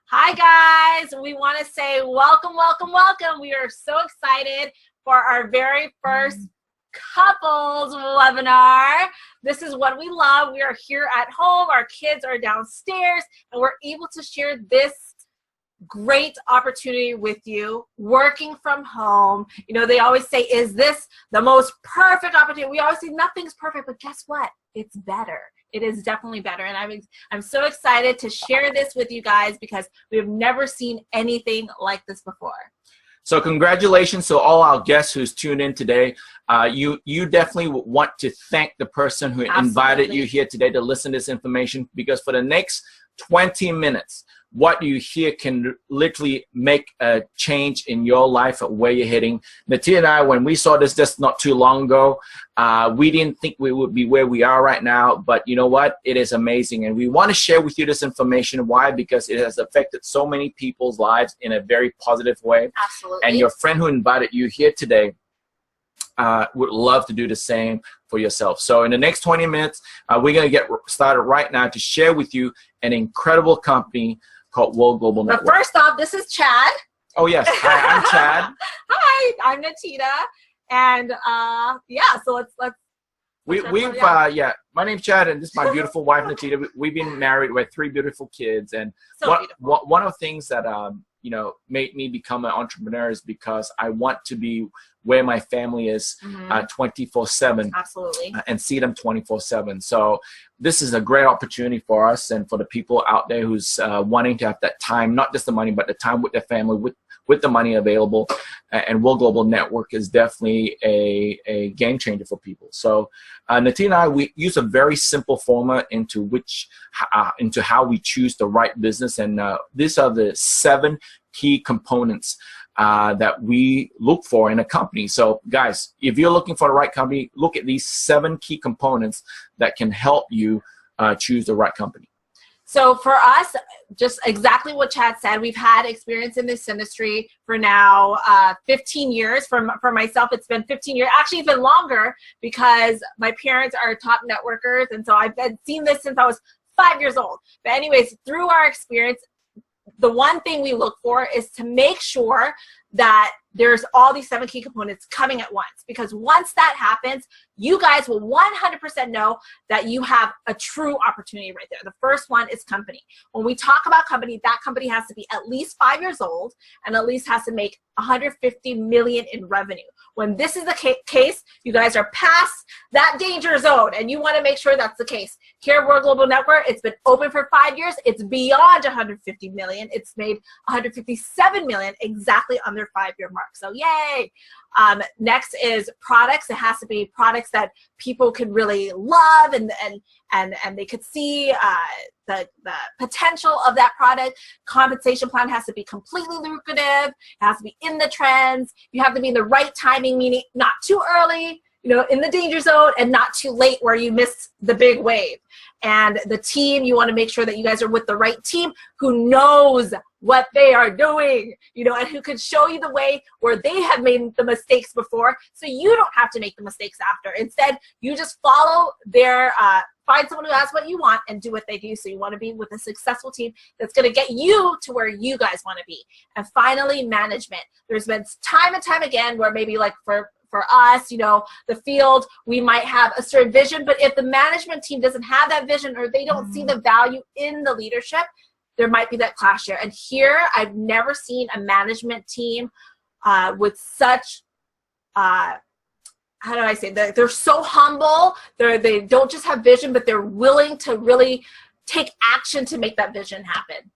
Hi guys, we want to say welcome, welcome, welcome. We are so excited for our very first couples webinar. This is what we love. We are here at home, our kids are downstairs, and we're able to share this great opportunity with you working from home. You know, they always say, is this the most perfect opportunity? We always say nothing's perfect, but guess what? It's better. It is definitely better. And I'm so excited to share this with you guys because we've never seen anything like this before. So congratulations to all our guests who's tuned in today. You definitely want to thank the person who invited you here today to listen to this information, because for the next 20 minutes, what you hear can literally make a change in your life of where you're heading. Natia and I, when we saw this just not too long ago, we didn't think we would be where we are right now, but you know what? It is amazing. And we want to share with you this information. Why? Because it has affected so many people's lives in a very positive way. Absolutely. And your friend who invited you here today would love to do the same for yourself. So in the next 20 minutes, we're going to get started right now to share with you an incredible company called World Global Network. But first off, this is Chad. Oh yes, hi, I'm Chad. Hi, I'm Natita, and yeah, so let's yeah, my name's Chad, and this is my beautiful wife Natita. We've been married with 3 beautiful kids, and so one of the things that you know, made me become an entrepreneur is because I want to be where my family is 24/7. Absolutely. And see them 24/7. So this is a great opportunity for us and for the people out there who's wanting to have that time, not just the money, but the time with their family, with the money available. And World Global Network is definitely a game changer for people. So Natia and I, we use a very simple formula into how we choose the right business. And these are the 7 key components that we look for in a company. So guys, if you're looking for the right company, look at these 7 key components that can help you choose the right company. So for us, just exactly what Chad said, we've had experience in this industry for now 15 years. For myself, it's been 15 years. Actually, it's been longer because my parents are top networkers, and so I've seen this since I was 5 years old. But anyways, through our experience, the one thing we look for is to make sure that there's all these 7 key components coming at once, because once that happens, you guys will 100% know that you have a true opportunity right there. The first one is company. When we talk about company, that company has to be at least 5 years old and at least has to make 150 million in revenue. When this is the case, you guys are past that danger zone, and you want to make sure that's the case. Here at World Global Network, it's been open for 5 years. It's beyond 150 million. It's made 157 million exactly on their 5-year mark. So yay. Next is products. It has to be products that people can really love and they could see the potential of that product. Compensation plan has to be completely lucrative. It has to be in the trends. You have to be in the right timing, meaning not too early, you know, in the danger zone, and not too late where you miss the big wave. and the team. You want to make sure that you guys are with the right team who knows what they are doing, you know, and who can show you the way where they have made the mistakes before, so you don't have to make the mistakes after. Instead, you just follow their, find someone who has what you want and do what they do. So you want to be with a successful team that's going to get you to where you guys want to be. And finally, management. There's been time and time again where maybe like for us, you know, the field, we might have a certain vision, but if the management team doesn't have that vision or they don't see the value in the leadership, there might be that clash there. And here, I've never seen a management team with such, how do I say, they're so humble. They don't just have vision, but they're willing to really take action to make that vision happen.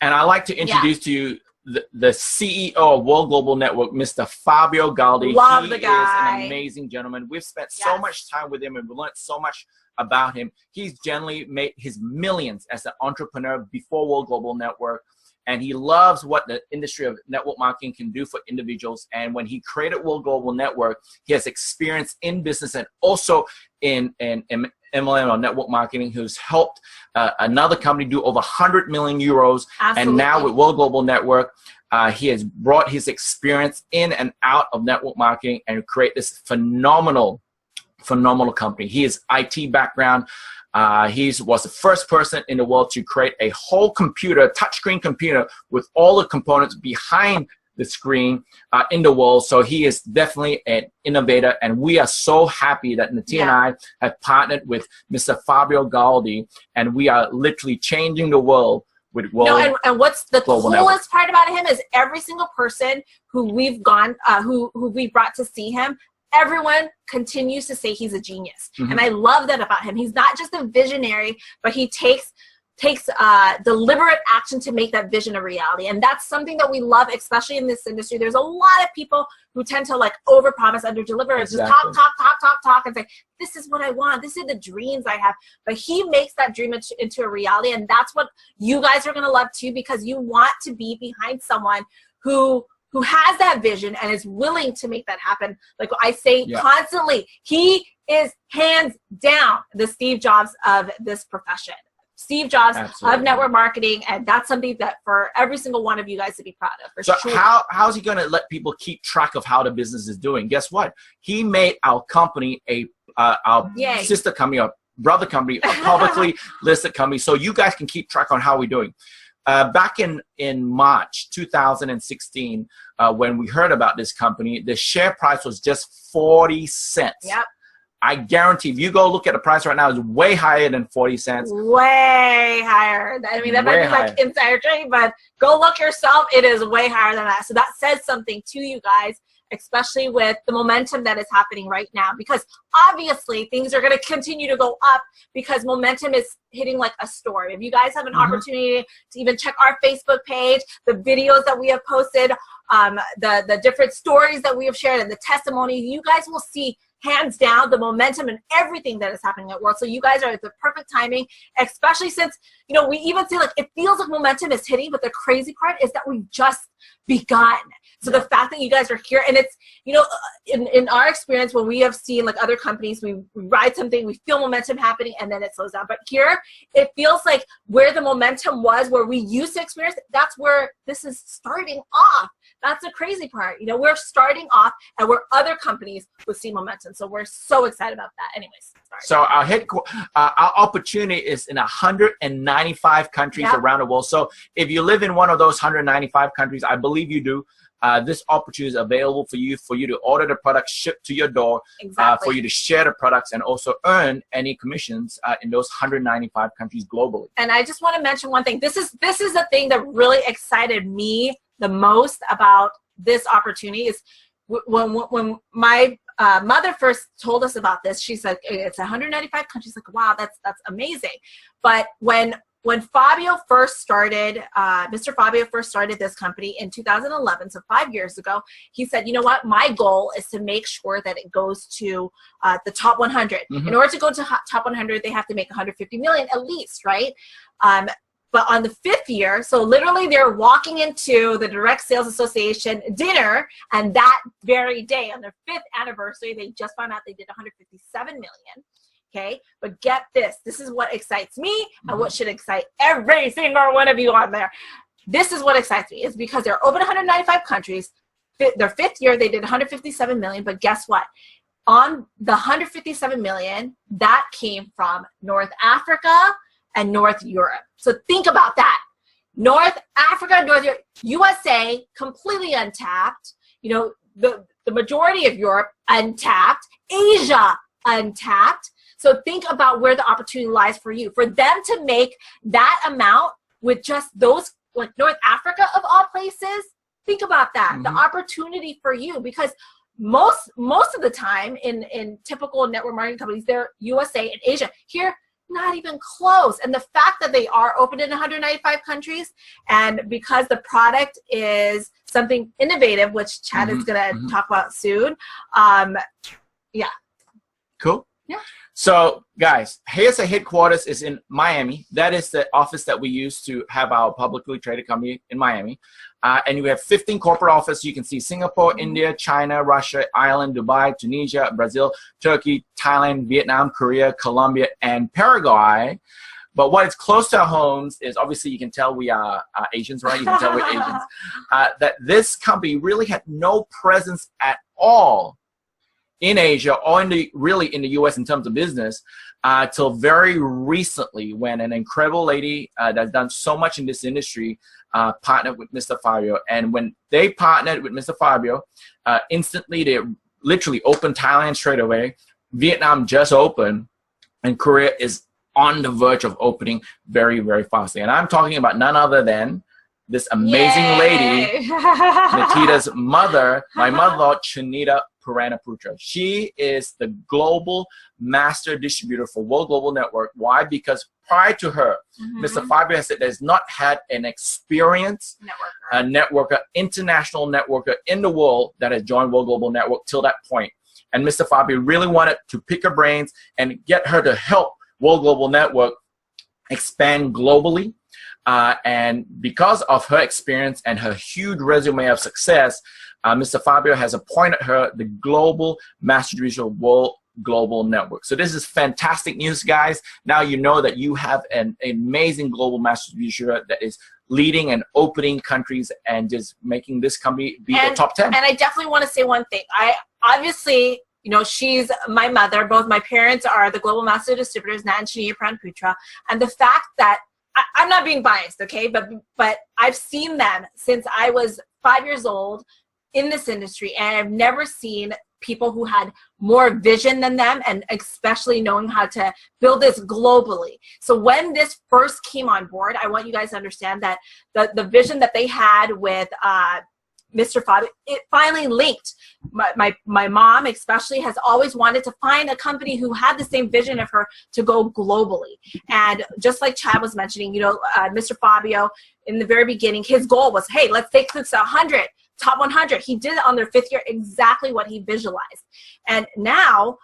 And I'd like to introduce to you the CEO of World Global Network, Mr. Fabio Galdi. Love the guy. He is an amazing gentleman. We've spent so much time with him and we learned so much about him. He's generally made his millions as an entrepreneur before World Global Network, and he loves what the industry of network marketing can do for individuals. And when he created World Global Network, he has experience in business and also in MLM or network marketing, who's helped another company do over 100 million euros. Absolutely. And now with World Global Network, he has brought his experience in and out of network marketing and create this phenomenal company. He is IT background. He was the first person in the world to create a whole computer, touchscreen computer, with all the components behind the screen in the world. So he is definitely an innovator, and we are so happy that Natia and I have partnered with Mr. Fabio Galdi, and we are literally changing the world with World. No, and what's the Global coolest Network. part about him is every single person who we've gone, who we brought to see him, everyone continues to say he's a genius. And I love that about him. He's not just a visionary, but he takes deliberate action to make that vision a reality. And that's something that we love, especially in this industry. There's a lot of people who tend to like overpromise, underdeliver, and just talk and say, this is what I want. This is the dreams I have. But he makes that dream into a reality. And that's what you guys are going to love too, because you want to be behind someone who has that vision and is willing to make that happen. Like I say constantly, he is hands down the Steve Jobs of this profession. Steve Jobs of network marketing, and that's something that for every single one of you guys to be proud of. So how's he going to let people keep track of how the business is doing? Guess what? He made our company our sister company, our brother company, a publicly listed company, so you guys can keep track on how we're doing. Back in March 2016, when we heard about this company, the share price was just 40 cents. Yep. I guarantee if you go look at the price right now, it's way higher than 40 cents. Way higher. I mean, that might be like insider trading, but go look yourself. It is way higher than that. So that says something to you guys, especially with the momentum that is happening right now, because obviously things are going to continue to go up because momentum is hitting like a storm. If you guys have an opportunity to even check our Facebook page, the videos that we have posted, the different stories that we have shared, and the testimonies, you guys will see hands down the momentum and everything that is happening at World. So you guys are at the perfect timing, especially since, you know, we even see like it feels like momentum is hitting, but the crazy part is that we've just begun. So the fact that you guys are here, and it's, you know, in our experience, when we have seen like other companies, we ride something, we feel momentum happening, and then it slows down. But here, it feels like where the momentum was, where we used to experience, that's where this is starting off. That's the crazy part. You know, we're starting off and where other companies would see momentum. So we're so excited about that. Anyways, sorry. So our opportunity is in 195 countries around the world. So if you live in one of those 195 countries, I believe you do, this opportunity is available for you to order the product shipped to your door, for you to share the products and also earn any commissions in those 195 countries globally. And I just want to mention one thing. This is the thing that really excited me the most about this opportunity is when my mother first told us about this. She said it's 195 countries. Like, wow, that's amazing. But when Fabio first started, Mr. Fabio first started this company in 2011, so 5 years ago, he said, you know what, my goal is to make sure that it goes to the top 100. In order to go to top 100, they have to make 150 million at least, right? But on the 5th year, so literally they're walking into the Direct Sales Association dinner, and that very day, on their 5th anniversary, they just found out they did 157 million. Okay, but get this. This is what excites me and what should excite every single one of you on there. This is what excites me. It's because they're open in 195 countries. Their 5th year, they did 157 million. But guess what? On the 157 million, that came from North Africa and North Europe. So think about that. North Africa, North Europe, USA, completely untapped. You know, the majority of Europe, untapped. Asia, untapped. So think about where the opportunity lies for you. For them to make that amount with just those, like North Africa of all places, think about that. The opportunity for you, because most of the time in typical network marketing companies, they're USA and Asia. Here, not even close. And the fact that they are open in 195 countries, and because the product is something innovative, which Chad is going to talk about soon. Yeah. Cool. Yeah. So guys, HEASA headquarters is in Miami. That is the office that we use to have our publicly traded company in Miami. And we have 15 corporate offices. You can see Singapore, India, China, Russia, Ireland, Dubai, Tunisia, Brazil, Turkey, Thailand, Vietnam, Korea, Colombia, and Paraguay. But what is close to our homes is, obviously you can tell we are Asians, right? You can tell we're Asians. That this company really had no presence at all in Asia or really in the US in terms of business till very recently, when an incredible lady that's done so much in this industry partnered with Mr. Fabio. And when they partnered with Mr. Fabio, instantly they literally opened Thailand straight away. Vietnam just opened, and Korea is on the verge of opening very, very fastly. And I'm talking about none other than this amazing lady, Natita's mother, my mother-in-law, Chinita Puranaputra. She is the global master distributor for World Global Network. Why? Because prior to her, Mr. Fabio has said there's not had an experienced networker, international networker in the world that has joined World Global Network till that point. And Mr. Fabio really wanted to pick her brains and get her to help World Global Network expand globally. And because of her experience and her huge resume of success, Mr. Fabio has appointed her the global master distributor of World Global Network. So this is fantastic news, guys. Now you know that you have an amazing global master distributor that is leading and opening countries and just making this company be the top 10. And I definitely want to say one thing. I obviously, you know, she's my mother. Both my parents are the global master distributors, Nat and Chinita Puranaputra. And the fact that I'm not being biased, okay, but I've seen them since I was 5 years old in this industry, and I've never seen people who had more vision than them, and especially knowing how to build this globally. So when this first came on board, I want you guys to understand that the vision that they had with Mr. Fabio, it finally linked. My mom especially has always wanted to find a company who had the same vision of her to go globally. And just like Chad was mentioning, you know, Mr. Fabio, in the very beginning, his goal was, hey, let's take this to 100. Top 100. He did it on their 5th year, exactly what he visualized. And now,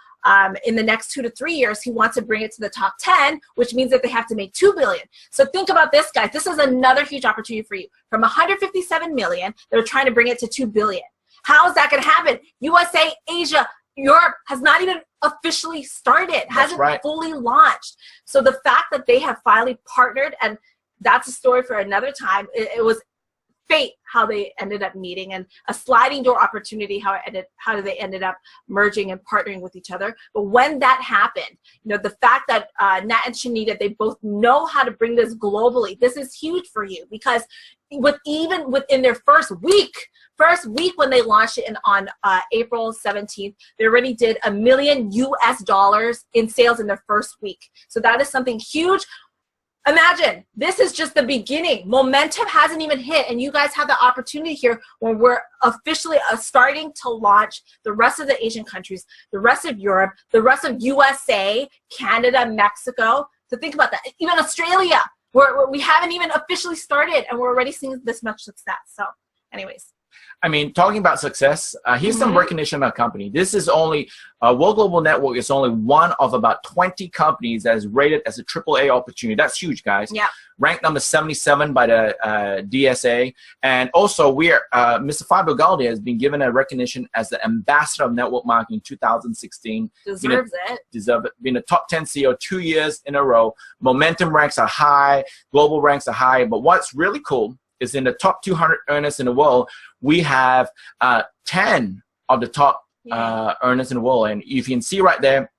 in the next 2 to 3 years, he wants to bring it to the top 10, which means that they have to make $2 billion. So think about this, guys. This is another huge opportunity for you. From 157 million, they're trying to bring it to 2 billion. How is that going to happen? USA, Asia, Europe has not even officially started, hasn't fully launched. So the fact that they have finally partnered, and that's a story for another time. It was fate how they ended up meeting, and a sliding door opportunity how they ended up merging and partnering with each other. But when that happened, you know, the fact that Nat and Chinita, they both know how to bring this globally, this is huge for you, because even within their first week when they launched it on April 17th, they already did $1 million US in sales in their first week. So that is something huge. Imagine, this is just the beginning. Momentum hasn't even hit, and you guys have the opportunity here when we're officially starting to launch the rest of the Asian countries, the rest of Europe, the rest of USA, Canada, Mexico. So think about that. Even Australia, we haven't even officially started, and we're already seeing this much success. So anyways. I mean, talking about success, here's some recognition about company. This is only, World Global Network is only one of about 20 companies that is rated as a AAA opportunity. That's huge, guys. Yeah. Ranked number 77 by the DSA. And also, Mr. Fabio Galdi has been given a recognition as the Ambassador of Network Marketing 2016. Deserves it. Been a top 10 CEO 2 years in a row. Momentum ranks are high. Global ranks are high. But what's really cool is in the top 200 earners in the world, we have 10 of the top earners in the world. And you can see right there,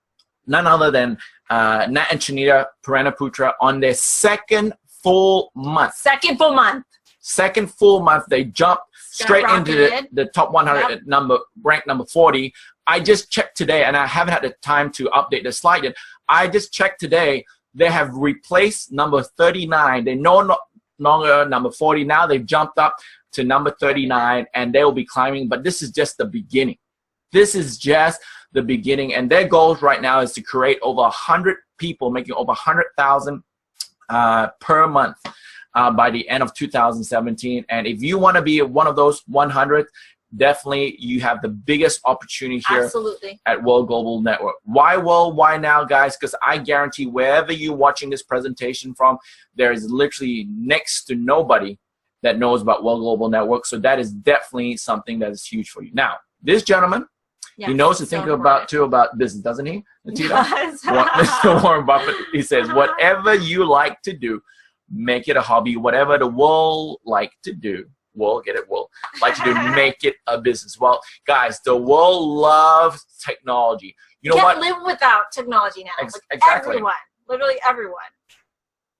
none other than Nat and Chanita Paranaputra on their second full month. Second full month. Second full month, they jumped straight into the top 100 number, ranked number 40. I just checked today, and I haven't had the time to update the slide yet. I just checked today, they have replaced number 39. They no longer number 40. Now they've jumped up to number 39, and they will be climbing. But this is just the beginning. This is just the beginning, and their goals right now is to create over 100 people making over 100,000 per month by the end of 2017. And if you want to be one of those 100, definitely you have the biggest opportunity here at World Global Network. Why World? Why now, guys? Because I guarantee wherever you're watching this presentation from, there is literally next to nobody that knows about World Global Network. So that is definitely something that is huge for you. Now, this gentleman, he knows to think about business, doesn't he, Natita? Mr. Warren Buffett, he says, whatever you like to do, make it a hobby. Whatever the world like to do, like to do, make it a business. Well, guys, the world loves technology. You know what? Can't live without technology now. Exactly. Everyone, literally everyone.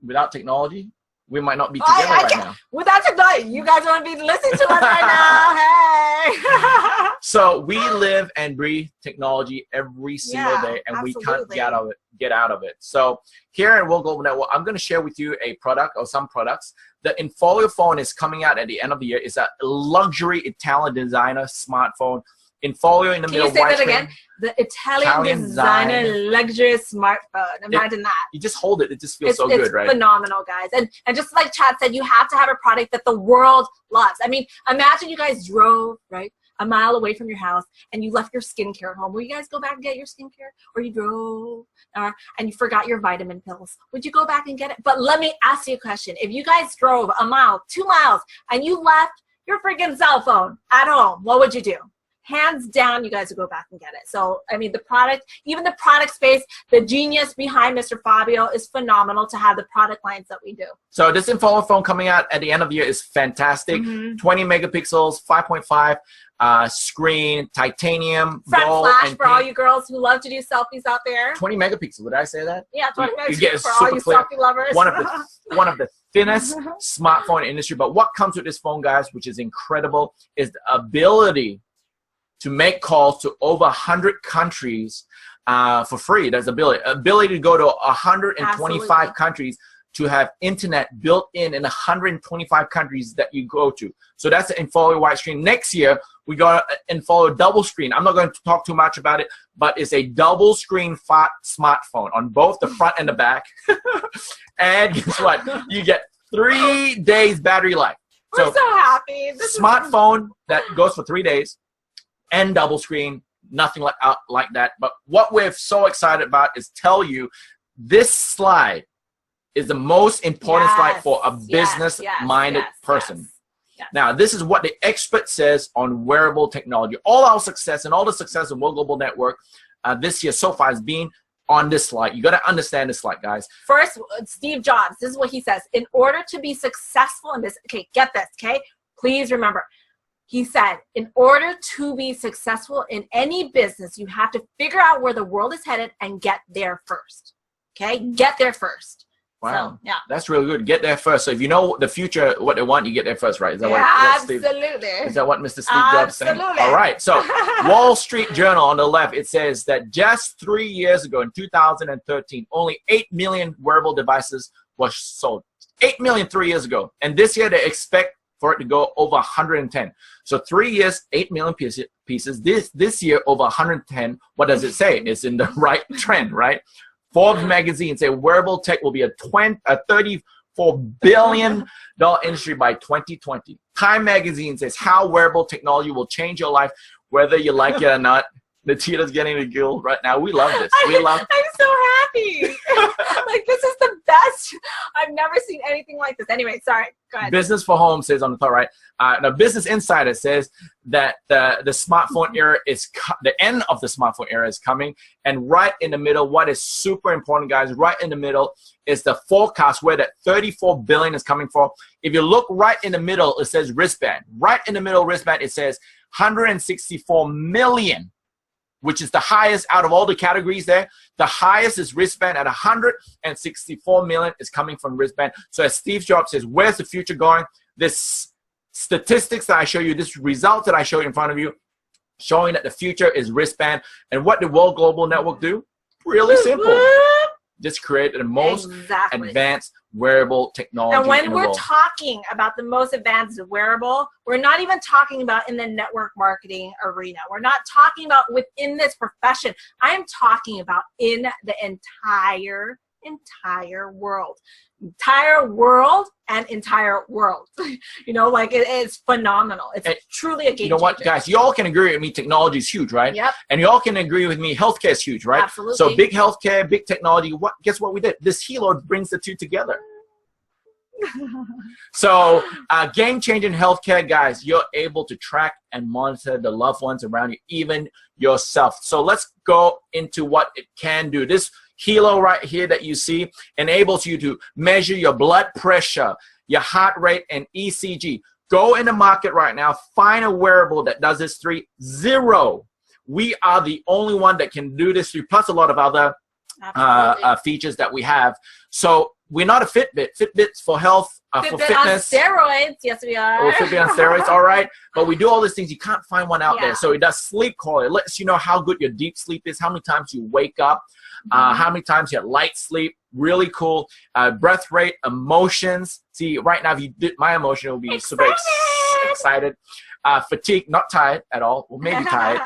Without technology, we might not be together right now. Without technology, you guys want to be listening to us right now. Hey. So we live and breathe technology every single day, and we can't get out of it. So here at World Global Network, I'm going to share with you a product or some products. The Infolio phone is coming out at the end of the year. It's a luxury Italian designer smartphone. Infolio in the middle. Can you say that again? The Italian designer luxurious smartphone. Imagine that. You just hold it. It just feels so good, right? It's phenomenal, guys. And just like Chad said, you have to have a product that the world loves. I mean, imagine you guys drove, right, a mile away from your house and you left your skincare at home. Will you guys go back and get your skincare? Or you drove and you forgot your vitamin pills. Would you go back and get it? But let me ask you a question. If you guys drove a mile, 2 miles, and you left your freaking cell phone at home, what would you do? Hands down, you guys would go back and get it. So, I mean, the product, even the product space, the genius behind Mr. Fabio is phenomenal to have the product lines that we do. So this Infolio phone coming out at the end of the year is fantastic. 20 megapixels, 5.5 screen, titanium, front gold, flash and for all you girls who love to do selfies out there. 20 megapixels, did I say that? Yeah, 20 megapixels you get for all you selfie lovers. One of the thinnest smartphone industry. But what comes with this phone, guys, which is incredible, is the ability to make calls to over 100 countries for free. There's ability to go to 125 countries, to have internet built in 125 countries that you go to. So that's the Infolio widescreen. Next year, we got Infolio double screen. I'm not going to talk too much about it, but it's a double screen smartphone on both the front and the back. And guess what? You get 3 days battery life. We're so happy. Smartphone that goes for 3 days. And double screen, nothing like that. But what we're so excited about is tell you this slide is the most important slide for a business-minded person. Yes. Now, this is what the expert says on wearable technology. All our success and all the success of World Global Network this year so far has been on this slide. You got to understand this slide, guys. First, Steve Jobs, this is what he says. In order to be successful in this, okay, get this, okay? Please remember. He said, in order to be successful in any business, you have to figure out where the world is headed and get there first. Okay? Get there first. Wow. So, yeah. That's really good. Get there first. So if you know the future, what they want, you get there first, right? Is that absolutely. Is that what Mr. Steve Jobs said? All right. So Wall Street Journal on the left, it says that just 3 years ago in 2013, only 8 million wearable devices were sold. 8 million 3 years ago. And this year they expect for it to go over 110. So 3 years, 8 million pieces. This year, over 110. What does it say? It's in the right trend, right? Forbes magazine say wearable tech will be a billion industry by 2020. Time magazine says how wearable technology will change your life, whether you like it or not. Natita's getting a gill right now. We love this. I'm so happy. Like, this is the best. I've never seen anything like this. Anyway, sorry. Go ahead. Business for Home says on the top right. The Business Insider says that the smartphone era is the end of the smartphone era is coming, and right in the middle, what is super important, guys, right in the middle is the forecast where that 34 billion is coming from. If you look right in the middle, it says wristband. Right in the middle, wristband, it says 164 million, which is the highest out of all the categories there. The highest is wristband at 164 million is coming from wristband. So as Steve Jobs says, where's the future going? This statistics that I show you, this result that I show you in front of you, showing that the future is wristband. And what did World Global Network do? Really simple. Just create the most advanced wearable technology. And when we're talking about the most advanced wearable, we're not even talking about in the network marketing arena. We're not talking about within this profession. I am talking about in the entire world. Entire world and entire world. You know, like, it is phenomenal. It's truly a game changer. You know what, guys? You all can agree with me, technology is huge, right? Yep. And you all can agree with me, healthcare is huge, right? Absolutely. So big healthcare, big technology. Guess what we did? This Hilo brings the two together. So game-changing healthcare, guys. You're able to track and monitor the loved ones around you, even yourself. So let's go into what it can do. This Hilo right here that you see enables you to measure your blood pressure, your heart rate, and ECG. Go in the market right now, find a wearable that does this 0. We are the only one that can do this 3, plus a lot of other features that we have. So we're not a Fitbit. Fitbit's for health, for fitness. On steroids, yes we are. Or Fitbit on steroids, all right. But we do all these things. You can't find one out there. So it does sleep quality. It lets you know how good your deep sleep is, how many times you wake up, how many times you have light sleep. Really cool. Breath rate, emotions. See, right now, if you did my emotion, it will be super excited. Fatigue, not tired at all, or maybe tired.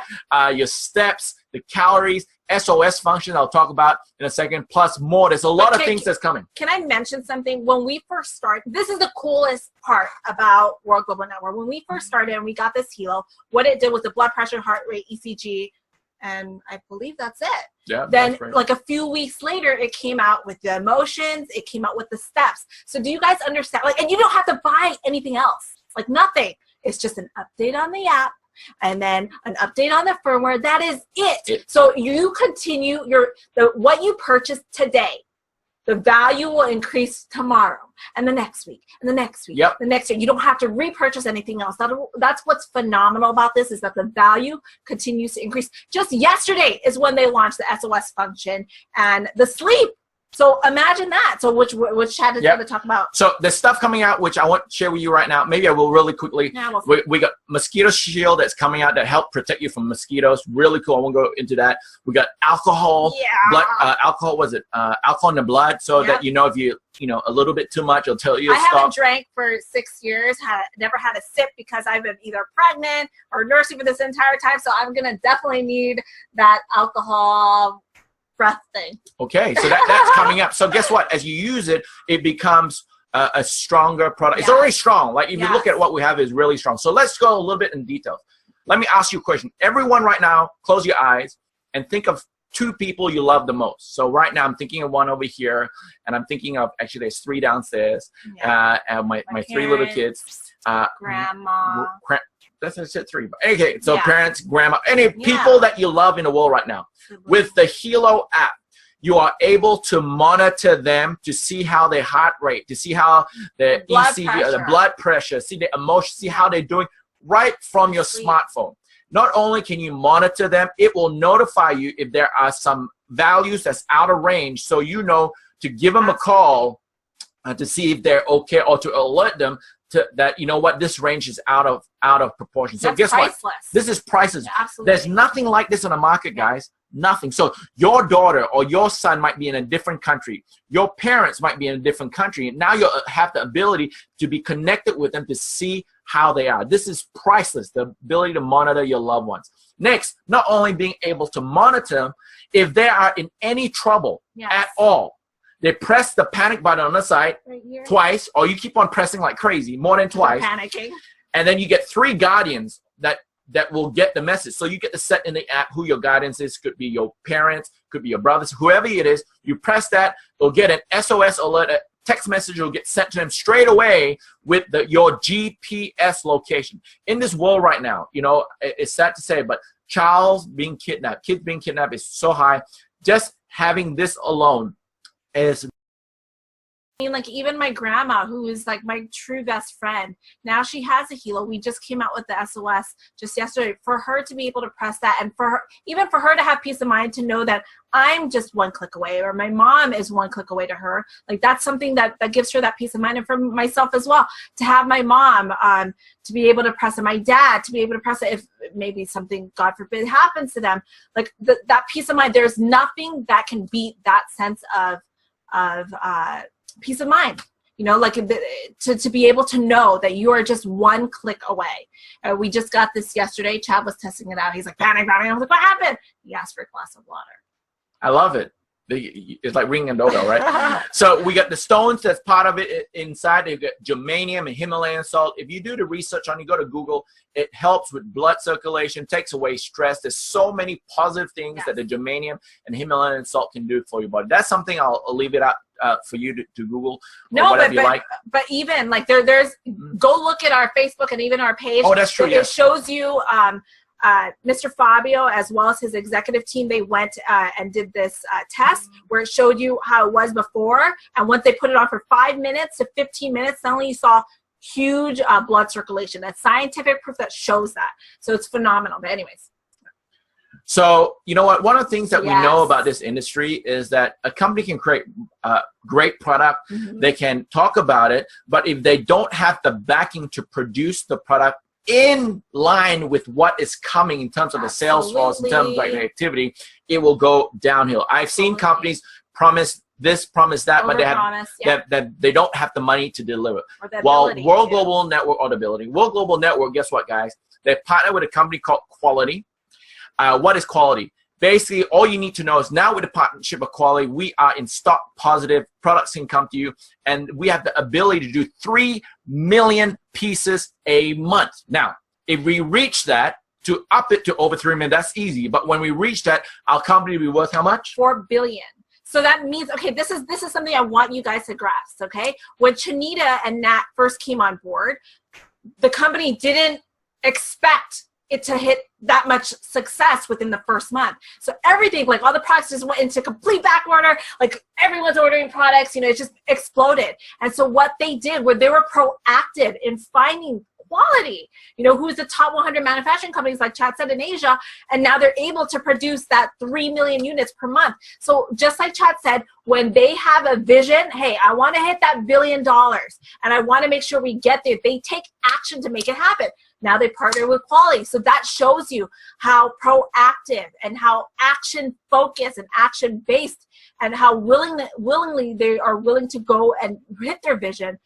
Your steps, the calories, SOS function I'll talk about in a second, plus more. There's a lot of things that's coming. Can I mention something? When we first started, this is the coolest part about World Global Network. When we first started and we got this Hilo, what it did was the blood pressure, heart rate, ECG, and I believe that's it. Yeah. Then like a few weeks later, it came out with the emotions, it came out with the steps. So do you guys understand? Like, and you don't have to buy anything else, like nothing. It's just an update on the app and then an update on the firmware. That is it. So you continue what you purchased today. The value will increase tomorrow and the next week and the next week, the next year. You don't have to repurchase anything else. That's what's phenomenal about this, is that the value continues to increase. Just yesterday is when they launched the SOS function and the sleep. So imagine that. So which Chad is going to talk about. So there's stuff coming out which I want to share with you right now. Maybe I will really quickly. Yeah, we got mosquito shield that's coming out that help protect you from mosquitoes. Really cool. I won't go into that. We got alcohol. Blood, alcohol alcohol in the blood, so that if you a little bit too much, it'll tell you to stop. I haven't drank for 6 years. Never had a sip because I've been either pregnant or nursing for this entire time. So I'm gonna definitely need that alcohol breath thing. Okay, so that's coming up. So guess what? As you use it, it becomes a stronger product. It's already strong. Like if you look at what we have, is really strong. So let's go a little bit in detail. Let me ask you a question. Everyone right now, close your eyes and think of 2 people you love the most. So right now I'm thinking of one over here, and I'm thinking of, actually there's 3 downstairs. And my 3 little kids. Grandma. That's 3. Okay, so parents, grandma, any people that you love in the world right now. With the Hilo app, you are able to monitor them to see how their heart rate, to see how their ECG, the blood pressure, see their emotions, see how they're doing right from your smartphone. Not only can you monitor them, it will notify you if there are some values that's out of range, so you know to give them a call to see if they're okay, or to alert them that this range is out of proportion. So guess what? This is priceless. Absolutely. There's nothing like this on the market, guys. Nothing. So your daughter or your son might be in a different country. Your parents might be in a different country. And now you have the ability to be connected with them to see how they are. This is priceless, the ability to monitor your loved ones. Next, not only being able to monitor them, if they are in any trouble at all, They press the panic button on the side Right here. twice, or you keep on pressing like crazy, more than twice. Panicking. And then you get 3 guardians that will get the message. So you get to set in the app who your guardians is. Could be your parents, could be your brothers, whoever it is. You press that, they'll get an SOS alert, a text message will get sent to them straight away with your GPS location. In this world right now, you know, it's sad to say, but kids being kidnapped is so high. Just having this alone is. I mean, like, even my grandma, who is like my true best friend, now she has a Helo. We just came out with the SOS just yesterday. For her to be able to press that, and for her, even for her to have peace of mind to know that I'm just 1 click away, or my mom is 1 click away to her, like, that's something that gives her that peace of mind. And for myself as well, to have my mom to be able to press it, my dad to be able to press it if maybe something, God forbid, happens to them, like that peace of mind. There's nothing that can beat that sense of peace of mind, you know, like to be able to know that you are just 1 click away. We just got this yesterday. Chad was testing it out. He's like, panic. I was like, what happened? He asked for a glass of water. I love it. It's like ringing a doorbell, right? So we got the stones that's part of it inside. They've got germanium and Himalayan salt. If you do the research on it, you go to Google, it helps with blood circulation, takes away stress. There's so many positive things that the germanium and Himalayan salt can do for your body. That's something I'll leave it out for you to Google. No, but even like there's go look at our Facebook and even our page. Oh, that's true. It shows you Mr. Fabio, as well as his executive team, they went and did this test where it showed you how it was before, and once they put it on for 5 minutes to 15 minutes, suddenly you saw huge blood circulation. That's scientific proof that shows that. So it's phenomenal. But anyways. So, you know what? One of the things that we know about this industry is that a company can create a great product. They can talk about it, but if they don't have the backing to produce the product in line with what is coming in terms of the sales force, in terms of like the activity, it will go downhill. I've seen companies promise this, promise that, but they don't have the money to deliver. While World Global Network, or the ability, World Global Network, guess what, guys? They partner with a company called Quality. What is Quality? Basically, all you need to know is now with the partnership of Quality, we are in stock positive. Products can come to you, and we have the ability to do 3 million pieces a month. Now, if we reach that, to up it to over 3 million, that's easy. But when we reach that, our company will be worth how much? 4 billion. So that means, okay, this is something I want you guys to grasp, okay? When Chanita and Nat first came on board, the company didn't expect it to hit that much success within the first month. So everything, like all the products just went into complete back order, like everyone's ordering products, you know, it just exploded. And so what they did were they were proactive in finding Quality, you know, who's the top 100 manufacturing companies, like Chad said, in Asia, and now they're able to produce that 3 million units per month. So just like Chad said, when they have a vision, hey, I want to hit that $1 billion and I want to make sure we get there, they take action to make it happen. Now they partner with Quality. So that shows you how proactive and how action focused and action based and how willingly they are willing to go and hit their vision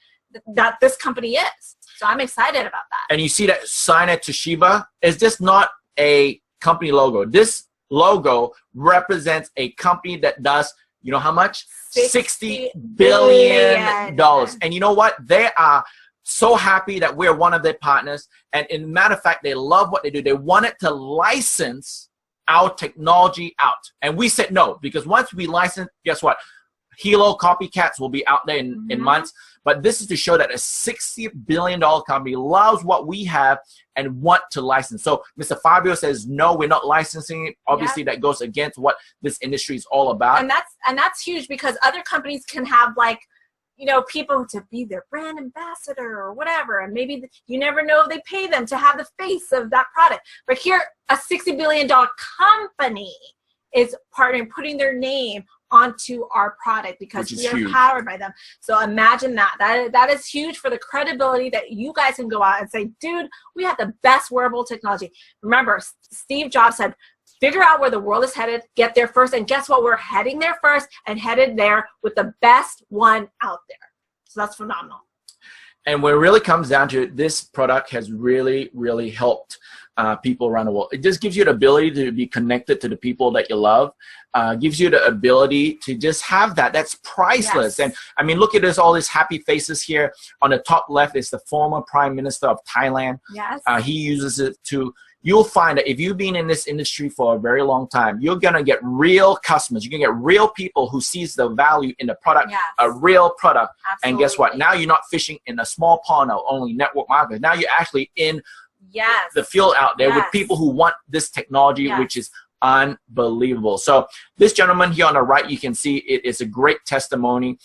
that this company is. So I'm excited about that. And you see that sign at Toshiba is just not a company logo. This logo represents a company that does, you know how much? $60 billion. And you know what? They are so happy that we're one of their partners. And in matter of fact, they love what they do. They wanted to license our technology out. And we said no, because once we license, guess what? Helo copycats will be out there in months. But this is to show that a $60 billion company loves what we have and want to license. So Mr. Fabio says, no, we're not licensing it. Obviously, that goes against what this industry is all about. And that's huge, because other companies can have, like, you know, people to be their brand ambassador or whatever. And maybe you never know if they pay them to have the face of that product. But here, a $60 billion company is partnering, putting their name onto our product because we are powered by them. So imagine that. That is huge for the credibility that you guys can go out and say, dude, we have the best wearable technology. Remember, Steve Jobs said, figure out where the world is headed, get there first. And guess what? We're heading there first and headed there with the best one out there. So that's phenomenal. And when it really comes down to it, this product has really, really helped people around the world. It just gives you the ability to be connected to the people that you love. Gives you the ability to just have that. That's priceless. Yes. And I mean, look at this, all these happy faces here. On the top left is the former Prime Minister of Thailand. Yes. He uses it to. You'll find that if you've been in this industry for a very long time, you're going to get real customers. You're going to get real people who sees the value in the product, Yes. a real product. Absolutely. And guess what? Now you're not fishing in a small pond of only network marketers. Now you're actually in Yes. the field out there with Yes. people who want this technology, Yes. which is unbelievable. So this gentleman here on the right, you can see it is a great testimony.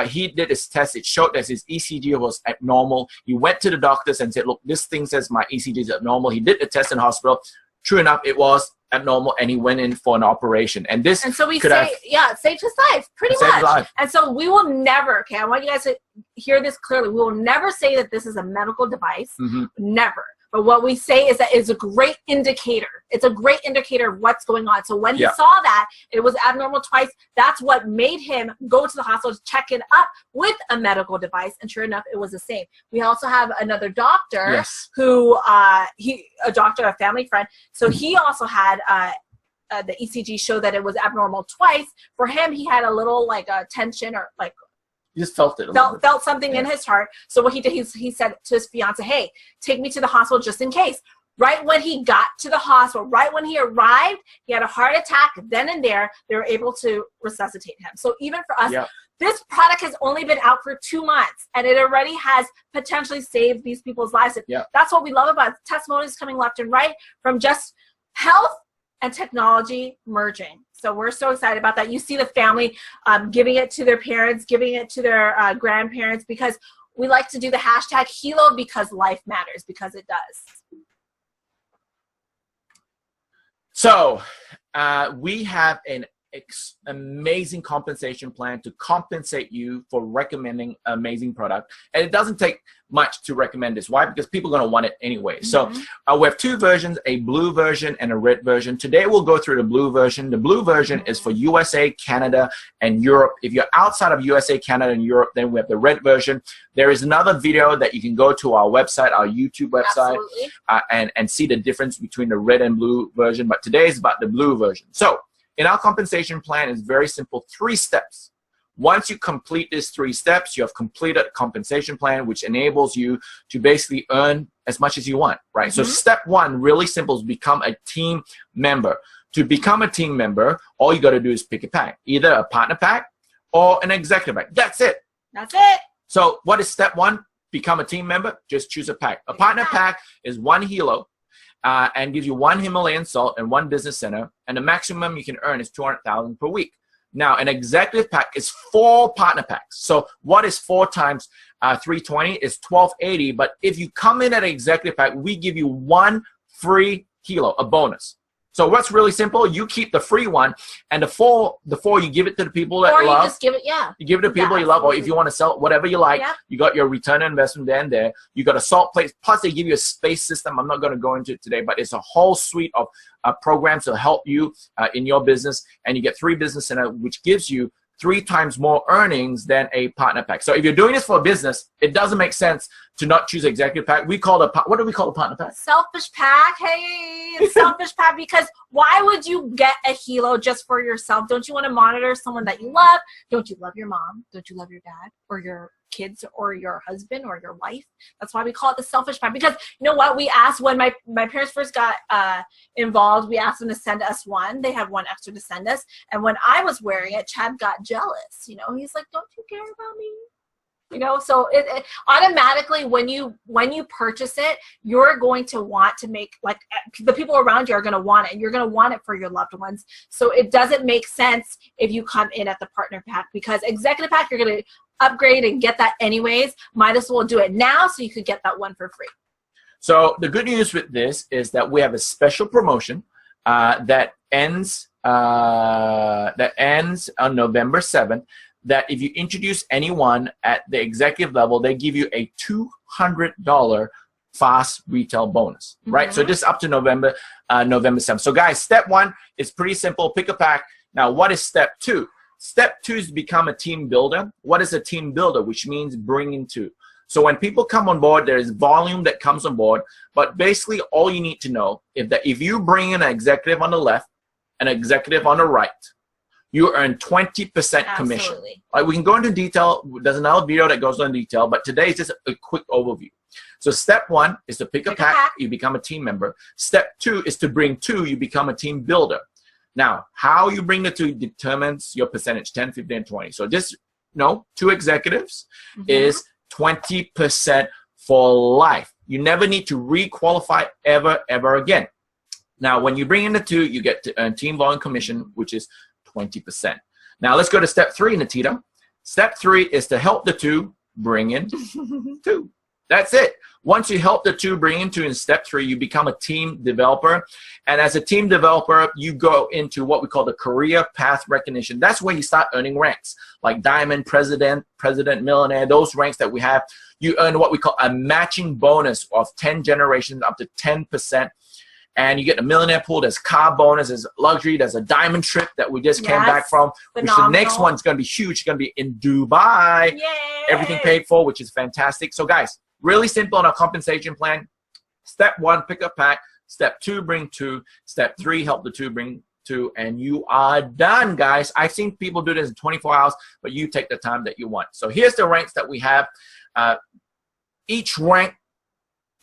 He did his test. It showed that his ECG was abnormal. He went to the doctors and said, look, this thing says my ECG is abnormal. He did the test in the hospital. True enough, it was abnormal, and he went in for an operation. And this, and so we could say, have yeah, it saved his life, pretty saved much. his life. And so we will never, okay, I want you guys to hear this clearly. We will never say that this is a medical device. Mhm. Never. But what we say is that it's a great indicator. It's a great indicator of what's going on. So when he Yeah. saw that it was abnormal twice, that's what made him go to the hospital to check it up with a medical device. And sure enough, it was the same. We also have another doctor Yes. who, a doctor, a family friend. So he also had the ECG show that it was abnormal twice. For him, he had a little like tension or like You just felt it a little bit. felt something in his heart. So what he did, he said to his fiance, hey, take me to the hospital just in case. Right when he got to the hospital, right when he arrived, he had a heart attack. Then and there, they were able to resuscitate him. So even for us, Yep. this product has only been out for 2 months, and it already has potentially saved these people's lives. Yep. That's what we love about it. Testimonies coming left and right from just health and technology merging. So we're so excited about that. You see the family giving it to their parents, giving it to their grandparents, because we like to do the hashtag Helo because life matters, because it does. So we have an amazing compensation plan to compensate you for recommending an amazing product. And it doesn't take much to recommend this. Why? Because people are going to want it anyway. So we have two versions, a blue version and a red version. Today we'll go through the blue version. The blue version is for USA, Canada, and Europe. If you're outside of USA, Canada, and Europe, then we have the red version. There is another video that you can go to our website, our YouTube website, and see the difference between the red and blue version. But today is about the blue version. So in our compensation plan, it's very simple, 3 steps. Once you complete these 3 steps, you have completed a compensation plan, which enables you to basically earn as much as you want, right? So step 1, really simple, is become a team member. To become a team member, all you got to do is pick a pack, either a partner pack or an executive pack. That's it. That's it. So what is step 1? Become a team member. Just choose a pack. A partner pack is 1 Helo. And gives you 1 Himalayan salt and 1 business center, and the maximum you can earn is $200,000 per week. Now, an executive pack is 4 partner packs. So what is 4 times 320 is 1280. But if you come in at an executive pack, we give you 1 free Helo, a bonus. So what's really simple, you keep the free one, and the four you give it to the people that you love. Or you just give it, you give it to people you love, or if you want to sell whatever you like, you got your return on investment there and there. You got a salt plate, plus they give you a space system. I'm not going to go into it today, but it's a whole suite of programs to help you in your business, and you get 3 business center, which gives you 3 times more earnings than a partner pack. So if you're doing this for a business, it doesn't make sense to not choose executive pack. We call what do we call a partner pack? Selfish pack. Hey, selfish pack. Because why would you get a Helo just for yourself? Don't you want to monitor someone that you love? Don't you love your mom? Don't you love your dad or your kids or your husband or your wife? That's why we call it the selfish pack. Because you know what? We asked when my parents first got involved, we asked them to send us 1. They had 1 extra to send us. And when I was wearing it, Chad got jealous. You know, he's like, don't you care about me? You know, so it automatically when you purchase it, you're going to want to make, like, the people around you are going to want it, and you're going to want it for your loved ones. So it doesn't make sense if you come in at the partner pack, because executive pack, you're going to upgrade and get that anyways. Might as well do it now so you could get that 1 for free. So the good news with this is that we have a special promotion that ends on November 7th. That if you introduce anyone at the executive level, they give you a $200 fast retail bonus, right? So just up to November 7th. So guys, step 1 is pretty simple. Pick a pack. Now, what is step 2? Step 2 is to become a team builder. What is a team builder? Which means bringing 2. So when people come on board, there is volume that comes on board. But basically, all you need to know is that if you bring in an executive on the left, an executive on the right, you earn 20% commission. Like, we can go into detail. There's another video that goes into detail, but today is just a quick overview. So step 1 is to pick a pack, you become a team member. Step 2 is to bring 2, you become a team builder. Now, how you bring the 2 determines your percentage, 10, 15, and 20. So just know 2 executives is 20% for life. You never need to re-qualify ever again. Now, when you bring in the 2, you get to earn team volume commission, which is 20%. Now, let's go to step 3, Natita. Step 3 is to help the 2 bring in 2. That's it. Once you help the 2 bring in 2 in step 3, you become a team developer. And as a team developer, you go into what we call the career path recognition. That's where you start earning ranks, like diamond, president, millionaire, those ranks that we have. You earn what we call a matching bonus of 10 generations, up to 10%. And you get a millionaire pool. There's car bonus, there's luxury, there's a diamond trip that we just came back from, which the next one's going to be huge. It's going to be in Dubai. Yay. Everything paid for, which is fantastic. So guys, really simple on our compensation plan. Step 1, pick a pack. Step 2, bring 2. Step 3, help the 2 bring 2. And you are done, guys. I've seen people do this in 24 hours, but you take the time that you want. So here's the ranks that we have. Each rank,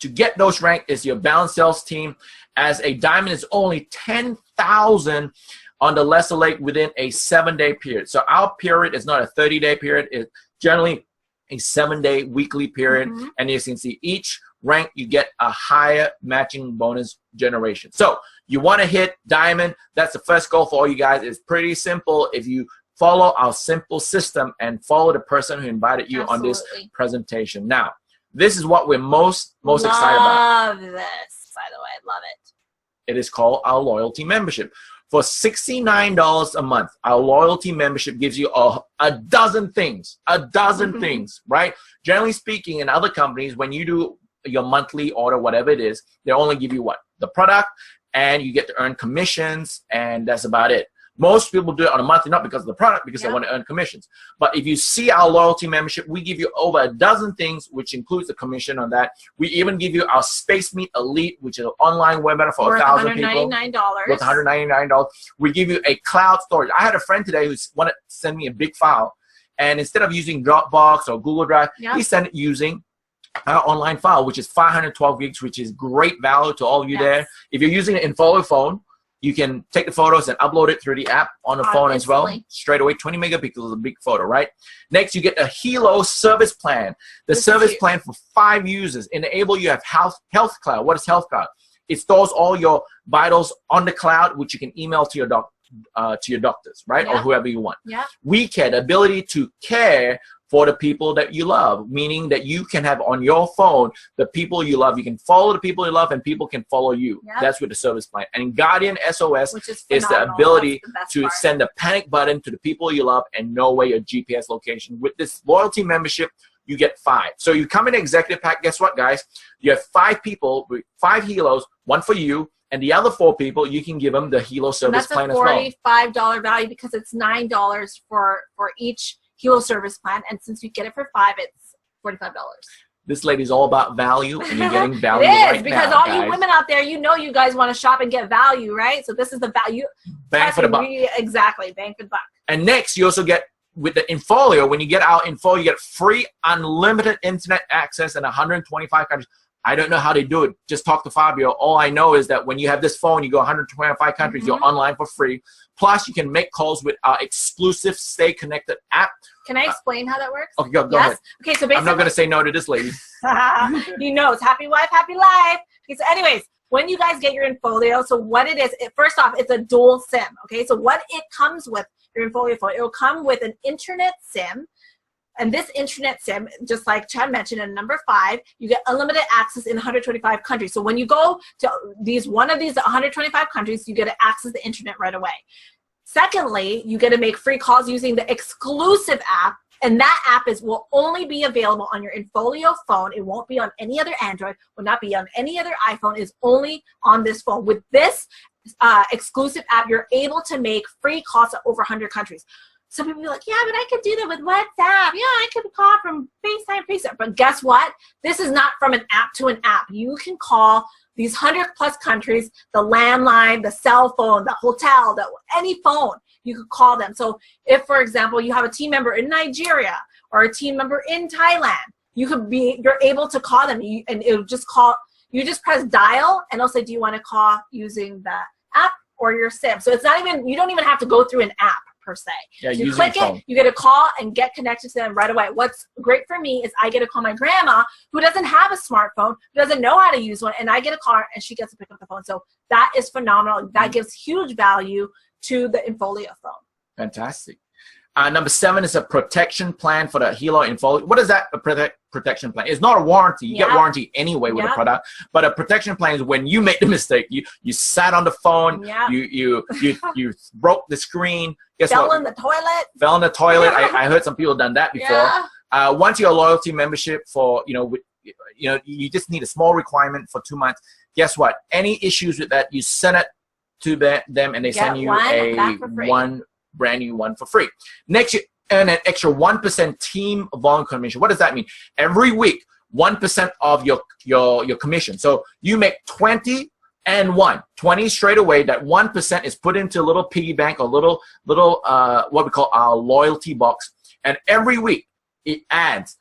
to get those ranks, is your balanced sales team. As a diamond is only 10,000 on the Lesser Lake within a 7-day period. So our period is not a 30-day period. It's generally a 7-day weekly period. And as you can see, each rank, you get a higher matching bonus generation. So you want to hit diamond. That's the first goal for all you guys. It's pretty simple. If you follow our simple system and follow the person who invited you on this presentation. Now, this is what we're most excited about. Love this, by the way. I love it. It is called our loyalty membership. For $69 a month, our loyalty membership gives you a dozen things, things, right? Generally speaking, in other companies, when you do your monthly order, whatever it is, they only give you what? The product, and you get to earn commissions, and that's about it. Most people do it on a monthly, not because of the product, because they want to earn commissions. But if you see our loyalty membership, we give you over a dozen things, which includes the commission on that. We even give you our Space Meet Elite, which is an online webinar for 1,000 people. Worth $199. We give you a cloud storage. I had a friend today who wanted to send me a big file. And instead of using Dropbox or Google Drive, he sent it using our online file, which is 512 gigs, which is great value to all of you there. If you're using an InFolio phone, you can take the photos and upload it through the app on the phone as well. Straight away, 20 megapixels is a big photo, right? Next, you get a Hilo service plan. The service plan for 5 users. Enable you have Health Cloud. What is Health Cloud? It stores all your vitals on the cloud, which you can email to your doctors, right? Or whoever you want. We Care, the ability to care for the people that you love, meaning that you can have on your phone the people you love. You can follow the people you love, and people can follow you. That's with the service plan. And Guardian SOS is the ability to send a panic button to the people you love and know where your GPS location. With this loyalty membership, you get 5. So you come in executive pack. Guess what, guys? You have 5 people with 5 Hilos, 1 for you. And the other 4 people, you can give them the Hilo service plan as well. That's a $45 value because it's $9 for each Hilo service plan, and since you get it for 5, it's $45. This lady's all about value, and you're getting value right now. It is, because all you women out there, you know you guys want to shop and get value, right? So this is the value. Bang for the buck. Exactly, bang for the buck. And next, you also get, with the InFolio, when you get our InFolio, you get free unlimited internet access in 125 countries. I don't know how they do it. Just talk to Fabio. All I know is that when you have this phone, you go 125 countries, you're online for free. Plus, you can make calls with our exclusive Stay Connected app. Can I explain how that works? Okay, go ahead. Okay, so basically, I'm not going to say no to this lady. You know, it's happy wife, happy life. Okay, so anyways, when you guys get your InFolio, so what it is, first off, it's a dual SIM. Okay, so what it comes with, your InFolio phone, it will come with an internet SIM. And this internet SIM, just like Chad mentioned, in number 5, you get unlimited access in 125 countries. So when you go to one of these 125 countries, you get to access the internet right away. Secondly, you get to make free calls using the exclusive app, and that app will only be available on your InFolio phone. It won't be on any other Android, will not be on any other iPhone. It's only on this phone. With this exclusive app, you're able to make free calls to over 100 countries. Some people be like, yeah, but I could do that with WhatsApp. Yeah, I could call from FaceTime. But guess what? This is not from an app to an app. You can call these 100+ countries, the landline, the cell phone, the hotel, any phone, you could call them. So if, for example, you have a team member in Nigeria or a team member in Thailand, you're able to call them, and it'll just call. You just press dial, and it'll say, do you want to call using the app or your SIM? So it's not even, you don't even have to go through an app per se. Yeah, you click it, you get a call and get connected to them right away. What's great for me is I get to call my grandma who doesn't have a smartphone, who doesn't know how to use one, and I get a call and she gets to pick up the phone. So that is phenomenal. That gives huge value to the Infolio phone. Fantastic. Number 7 is a protection plan for the Hilo Infolio. What is that, a protection plan? It's not a warranty. You get warranty anyway with a product, but a protection plan is when you make the mistake. You sat on the phone, you broke the screen. Guess what? Fell in the toilet. Fell in the toilet. I heard some people done that before. Once you're a loyalty membership for, you just need a small requirement for 2 months. Guess what? Any issues with that, you send it to them and they send you one brand new one for free. Next, you earn an extra 1% team volume commission. What does that mean? Every week, 1% of your commission. So you make 20 and 20 straight away. That 1% is put into a little piggy bank or little what we call our loyalty box. And every week it adds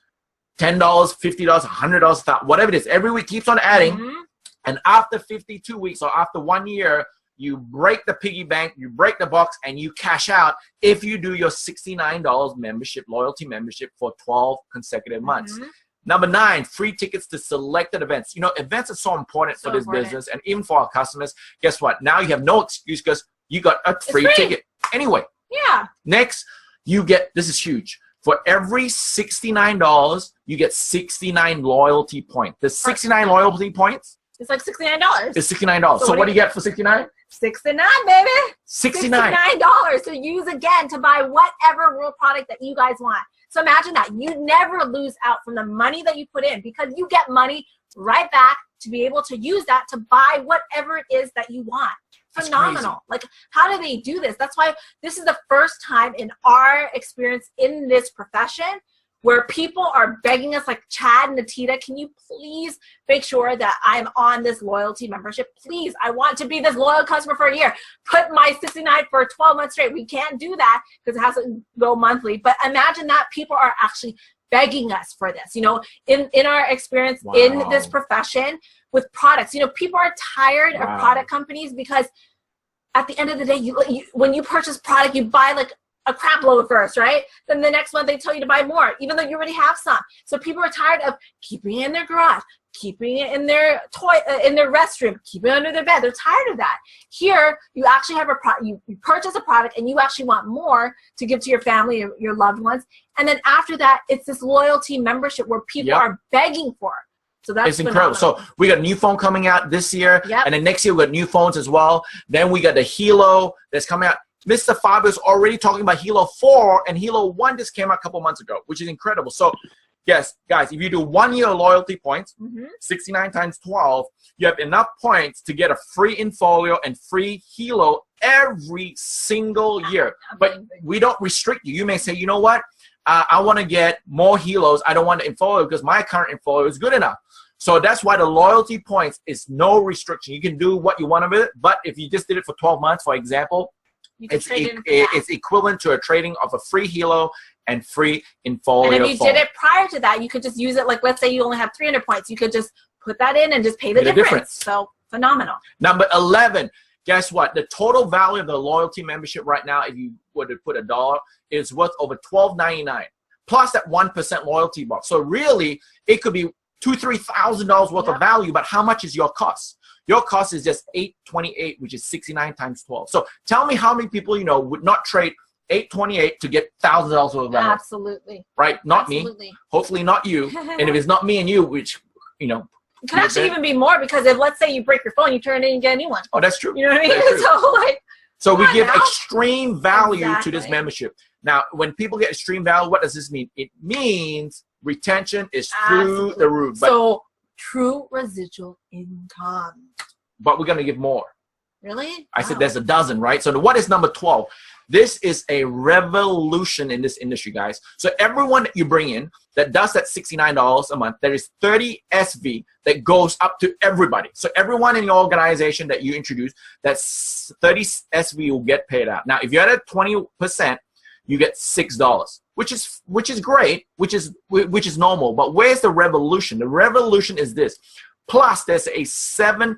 $10, $50, $100, whatever it is. Every week keeps on adding. And after 52 weeks or after 1 year, you break the piggy bank, you break the box, and you cash out if you do your $69 membership, loyalty membership for 12 consecutive months. Number 9, free tickets to selected events. Events are so important for this business and even for our customers. Guess what? Now you have no excuse because you got a free ticket. Anyway. Yeah. Next, you get, this is huge. For every $69, you get 69 loyalty points. The 69 loyalty points, it's like $69. It's $69. So what do you get for 69? 69, baby. 69. $69 to use again to buy whatever real product that you guys want. So imagine that. You never lose out from the money that you put in because you get money right back to be able to use that to buy whatever it is that you want. Phenomenal. Like, how do they do this? That's why this is the first time in our experience in this profession where people are begging us, like, Chad and Natita, can you please make sure that I'm on this loyalty membership? Please, I want to be this loyal customer for a year. Put my 69 for 12 months straight. We can't do that because it has to go monthly. But imagine that people are actually begging us for this. In our experience in this profession with products, people are tired of product companies because at the end of the day, when you purchase product, you buy like a crap load first, right? Then the next month they tell you to buy more, even though you already have some. So people are tired of keeping it in their garage, keeping it in their in their restroom, keeping it under their bed. They're tired of that. Here, you actually have a product. You purchase a product, and you actually want more to give to your family, your loved ones. And then after that, it's this loyalty membership where people are begging for. So that's incredible. So we got a new phone coming out this year, and then next year we got new phones as well. Then we got the Hilo that's coming out. Mr. Fabio's already talking about Hilo 4, and Hilo 1 just came out a couple months ago, which is incredible. So, yes, guys, if you do 1 year loyalty points, 69 times 12, you have enough points to get a free Infolio and free Hilo every single year. But we don't restrict you. You may say, you know what? I want to get more Hilos. I don't want the Infolio because my current Infolio is good enough. So that's why the loyalty points is no restriction. You can do what you want with it. But if you just did it for 12 months, for example, it's equivalent to a trading of a free Hilo and free Infolio. And if you did it prior to that, you could just use it. Like, let's say you only have 300 points. You could just put that in and just pay the difference. So phenomenal. Number 11. Guess what? The total value of the loyalty membership right now, if you were to put $1, is worth over $12.99 plus that 1% loyalty box. So really, it could be $2,000 to $3,000 worth of value. But how much is your cost? Your cost is just $828, which is 69 times 12. So tell me how many people would not trade $828 to get $1,000 worth of value. Absolutely. Right? Not me. Hopefully not you. And if it's not me and you, which it could actually even be more because if, let's say, you break your phone, you turn it in and get a new one. Oh, that's true. You know what I mean? So we give extreme value to this membership. Now, when people get extreme value, what does this mean? It means retention is through the roof. So true residual income. But we're going to give more. Really? I said there's a dozen, right? So what is number 12? This is a revolution in this industry, guys. So everyone that you bring in that does that $69 a month, there is 30 SV that goes up to everybody. So everyone in your organization that you introduce, that's 30 SV will get paid out. Now, if you're at 20%, you get $6, which is great, which is normal. But where's the revolution? The revolution is this. Plus, there's a $7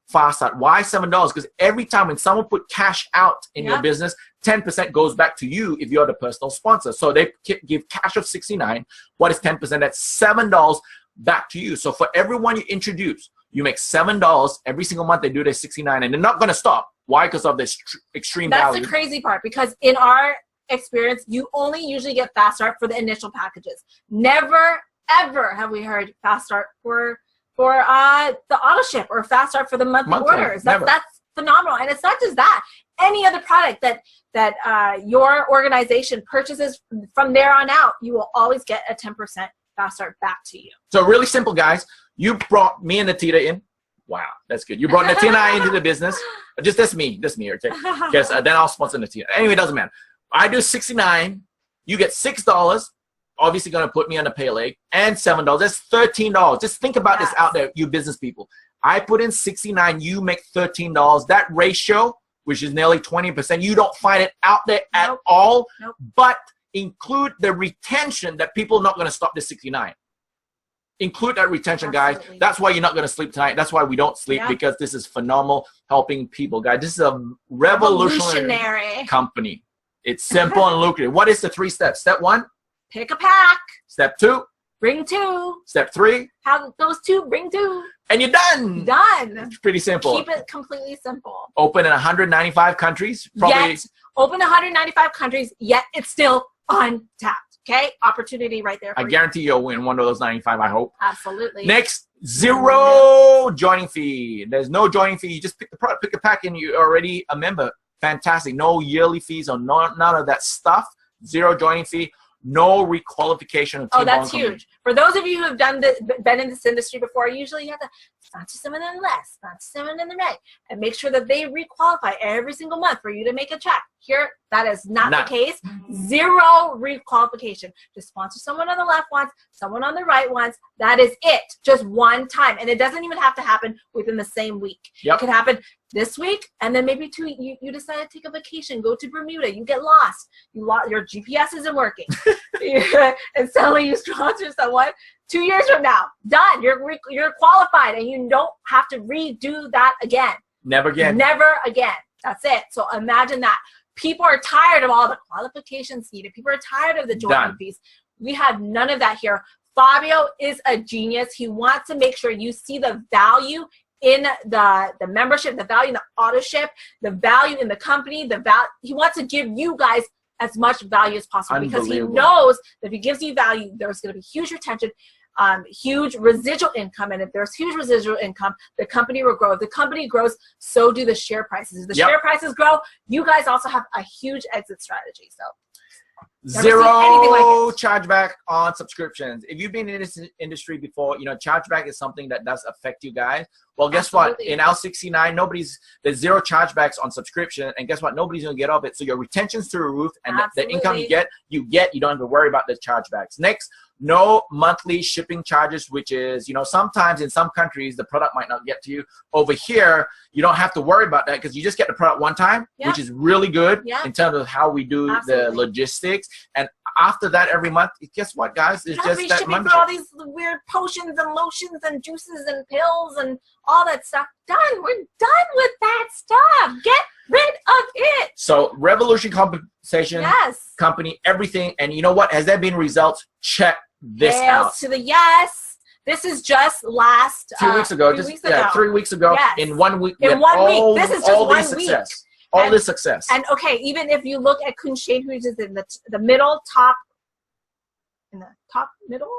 fast start. Why $7? Because every time when someone put cash out in your business, 10% goes back to you if you're the personal sponsor. So they give cash of 69. What is 10%? That's $7 back to you. So for everyone you introduce, you make $7 every single month. They do their 69, and they're not going to stop. Why? Because of this extreme value. That's the crazy part, because in our experience, you only usually get fast start for the initial packages. Never, ever have we heard fast start for the auto ship or fast start for the monthly orders. That's phenomenal. And it's not just that. Any other product that your organization purchases from there on out, you will always get a 10% fast start back to you. So really simple, guys. You brought me and Natita in. Wow, that's good. You brought Natita and I into the business. That's me, okay? Because then I'll sponsor Natita. Anyway, it doesn't matter. I do 69. You get $6. Obviously going to put me on the pay leg, and $7. That's $13. Just think about this out there, you business people. I put in 69. You make $13. That ratio, which is nearly 20%, you don't find it out there at all. But include the retention that people are not going to stop the 69. Include that retention, guys. That's why you're not going to sleep tonight. That's why we don't sleep, because this is phenomenal helping people, guys. This is a revolutionary company. It's simple and lucrative. What is the 3 steps? Step 1? Pick a pack. Step 2? Bring 2. Step 3? Have those 2, bring 2. And you're done. Done. It's pretty simple. Keep it completely simple. Open in 195 countries. Yet, open 195 countries, yet it's still untapped. Okay? Opportunity right there for you. I guarantee you'll win one of those 95, I hope. Absolutely. Next, 0 joining fee. There's no joining fee. You just pick the product, pick a pack, and you're already a member. Fantastic. No yearly fees or none of that stuff. 0 joining fee. No requalification. Oh, that's huge. For those of you who have been in this industry before, usually you have to sponsor someone in the left, sponsor someone in the right, and make sure that they requalify every single month for you to make a check. Here, that is not the case. 0 requalification. Just sponsor someone on the left once, someone on the right once. That is it. Just one time. And it doesn't even have to happen within the same week. It can happen this week, and then maybe you decide to take a vacation, go to Bermuda, you get lost, your GPS isn't working, and suddenly you sponsor someone 2 years from now, done. You're qualified, and you don't have to redo that again. Never again. Never again. That's it. So imagine that. People are tired of all the qualifications needed. People are tired of the joining fees. We have none of that here. Fabio is a genius. He wants to make sure you see the value in the membership, the value in the auto ship, the value in the company, he wants to give you guys as much value as possible, because he knows that if he gives you value, there's going to be huge retention, huge residual income, and if there's huge residual income, the company will grow. If the company grows, so do the share prices. If the share prices grow, you guys also have a huge exit strategy. So 0 chargeback on subscriptions. If you've been in this industry before, you know chargeback is something that does affect you guys. Well, guess what? In L69, there's 0 chargebacks on subscription, and guess what? Nobody's gonna get off it. So your retention's through the roof, and the income you get. You don't have to worry about the chargebacks. Next, no monthly shipping charges, which is, sometimes in some countries the product might not get to you. Over here, you don't have to worry about that, because you just get the product one time, which is really good in terms of how we do the logistics. And after that, every month, guess what, guys? It's just that shipping for all these weird potions and lotions and juices and pills and all that stuff. Done. We're done with that stuff. Get rid of it. So Revolution Compensation Company, everything. And you know what? Has there been results? Check this out. To the yes. This is just last 2 weeks ago. 3 weeks ago. 3 weeks ago. Yes. In 1 week. In 1 week. This is just 1 week. All this success. And okay, even if you look at Kun Shane, who's in the middle top, in the top middle,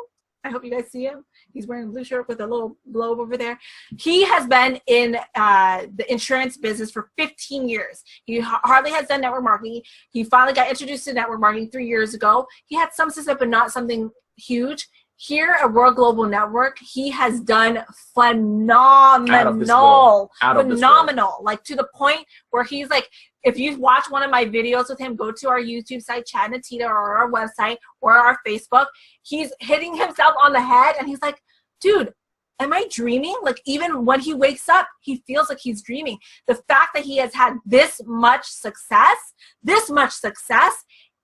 I hope you guys see him. He's wearing a blue shirt with a little globe over there. He has been in the insurance business for 15 years. He hardly has done network marketing. He finally got introduced to network marketing 3 years ago. He had some success, but not something huge. here at World Global Network, he has done phenomenal. Phenomenal. Like to the point where he's like, if you watch one of my videos with him, go to our YouTube site, Chad and Atita, or our website, or our Facebook. He's hitting himself on the head and he's like, dude, am I dreaming? Like even when he wakes up, he feels like he's dreaming. The fact that he has had this much success,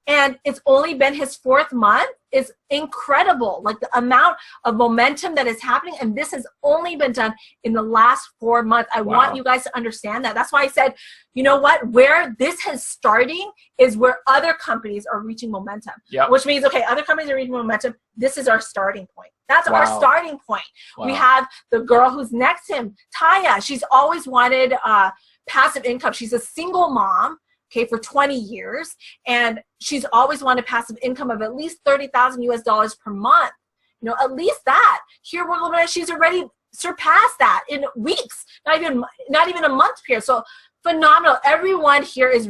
and it's only been his 4th month is incredible. Like the amount of momentum that is happening, and this has only been done in the last 4 months. I want you guys to understand that. That's why I said, you know what, where this is starting is where other companies are reaching momentum. Which means, okay, other companies are reaching momentum. This is our starting point. That's our starting point. We have the girl who's next to him, Taya. She's always wanted passive income. She's a single mom, okay, for 20 years, and she's always wanted passive income of at least $30,000 US per month. You know, at least that. Here, she's already surpassed that in weeks, not even a month period. So phenomenal. Everyone here is